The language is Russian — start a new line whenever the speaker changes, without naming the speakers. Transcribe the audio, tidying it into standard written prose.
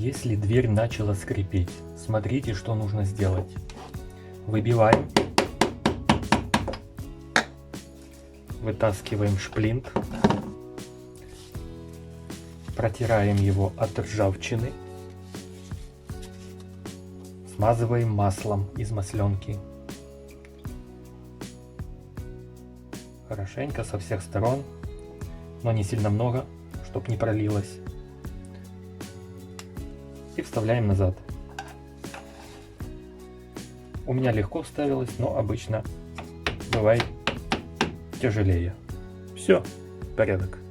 Если дверь начала скрипеть, смотрите, что нужно сделать. Выбиваем, вытаскиваем шплинт, протираем его от ржавчины, смазываем маслом из масленки. Хорошенько со всех сторон, но не сильно много, чтобы не пролилось. И вставляем назад. У меня легко вставилось, но обычно бывает тяжелее. Все, порядок.